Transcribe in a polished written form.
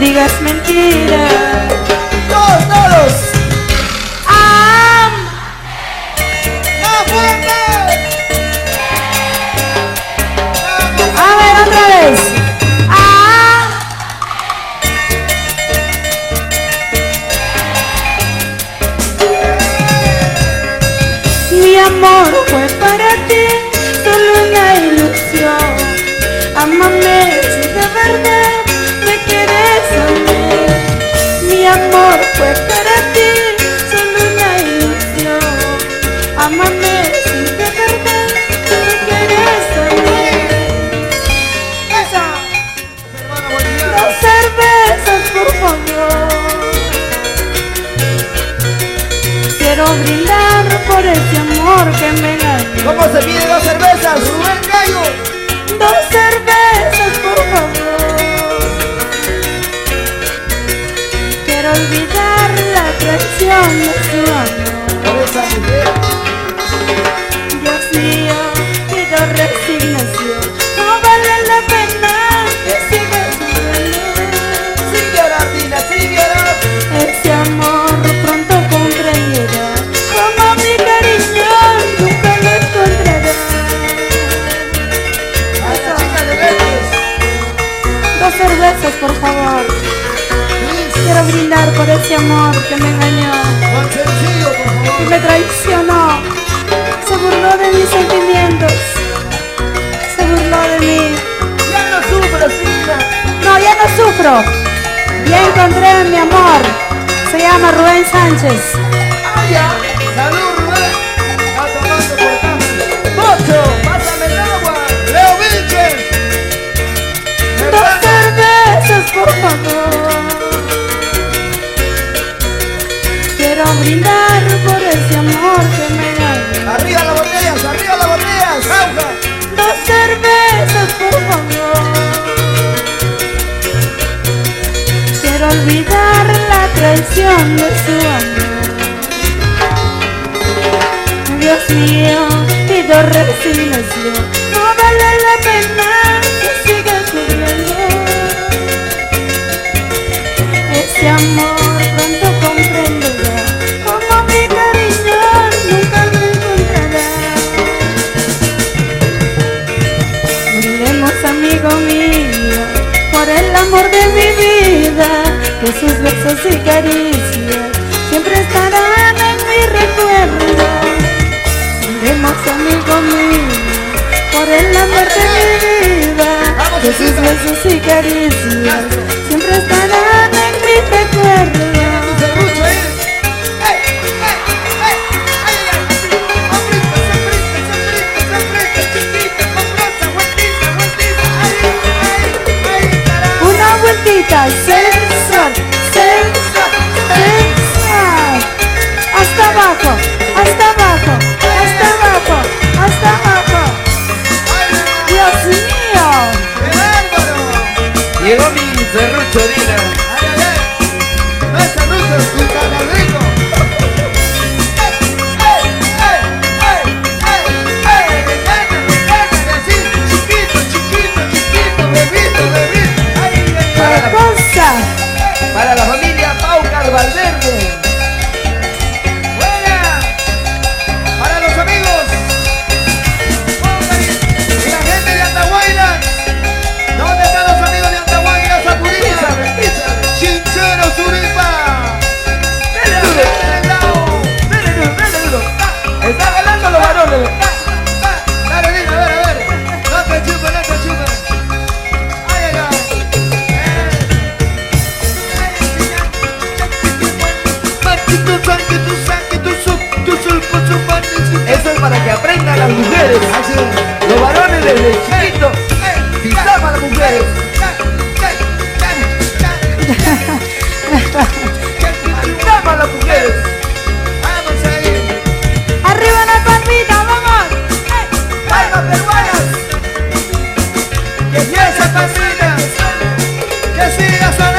digas mentiras. Todos. ¡Más fuerte! A ver, otra vez. Mi amor fue para ti solo una ilusión. Ámame si de verdad me quieres a mí. Mi amor fue para ti solo una ilusión. Ámame si de verdad me quieres a mí. ¡Esa! Dos cervezas, por favor. Quiero brindar por ese amor que me ganó. ¿Cómo se pide 2 cervezas? Rubén Gallo. 2 cervezas, por favor. Quiero olvidar la traición de su amor. Por esa mujer. Dios mío, pido resignación. No vale la pena que sigas sufriendo. Sin llorar, Dina, sin llorar. Ese amor pronto comprenderá. Como mi cariño nunca lo encontrará. A esa chica de Betis. 2 cervezas, por favor. Quiero brindar por ese amor que me engañó Con sencillo, por y favor. me traicionó. Se burló de mis sentimientos. Se burló de mí. Ya no sufras, Dina. No, ya no sufro. Ya encontré a mi amor. Se llama Rubén Sánchez. Ah, ya. Salud, Rubén. Está tomando por casa. Pocho, pásame el agua. Leo Vilches. 2 cervezas, por favor. Quiero brindar por ese amor que me ganó. Arriba las botellas, arriba las botellas. Jauja. 2 cervezas, por favor. Quiero olvidar la traición de su amor. Dios mío, pido resignación. No vale la pena que sigas sufriendo. Ese amor pronto comprenderá. Como mi cariño nunca lo encontrará. Moriremos, amigo mío, por el amor de mi vida, que sus besos y caricias siempre estarán en mi recuerdo. Moriremos, amigo mío, por el amor de mi vida, que sus besos y caricias siempre estarán en mi recuerdo. Serrucho ahí. ¡Ey! ¡Ey! ¡Ey! ¡Ay, ay, ay! ¡Sombrita, sombrita, sombrita, sombrita! ¡Chiquita, famosa, vueltita, vueltita! ¡Ay, ay, ay, carajo! Una vueltita, sensual, sensual, sensual. Hasta abajo, hasta abajo, hasta abajo, hasta abajo. ¡Ay, Dios mío. qué bárbaro! Llegó mi serrucho, Dina. ¡Ay, ay, ay! ¡No es serrucho, es un canalrico! ¡Ey, ey, ey, ey, ey! ¡Regálale, así! ¡Chiquito, chiquito, chiquito! ¡Bebito, bebito! ¡Ay, ay, ay! ¡Qué cosa! Para la familia Paucar Valverde. ¡Buena! Para los amigos. Y la gente de Andahuaylas. ¿Dónde están los amigos de Andahuaylas? Apurina. Chinchero Zuripa. Dele duro, dele duro. Está ganando los varones. Dale, Dina, a ver. No te chupes, no te chupes. Ay, ay, ay. Eso es para que aprendan las mujeres. Los varones desde chiquitos pisamos a las mujeres. Pisamos a las mujeres. Vamos ahí. ¡Arriba la palmita, vamos! Palmas peruanas. Que esas palmitas. Que sigas sonando.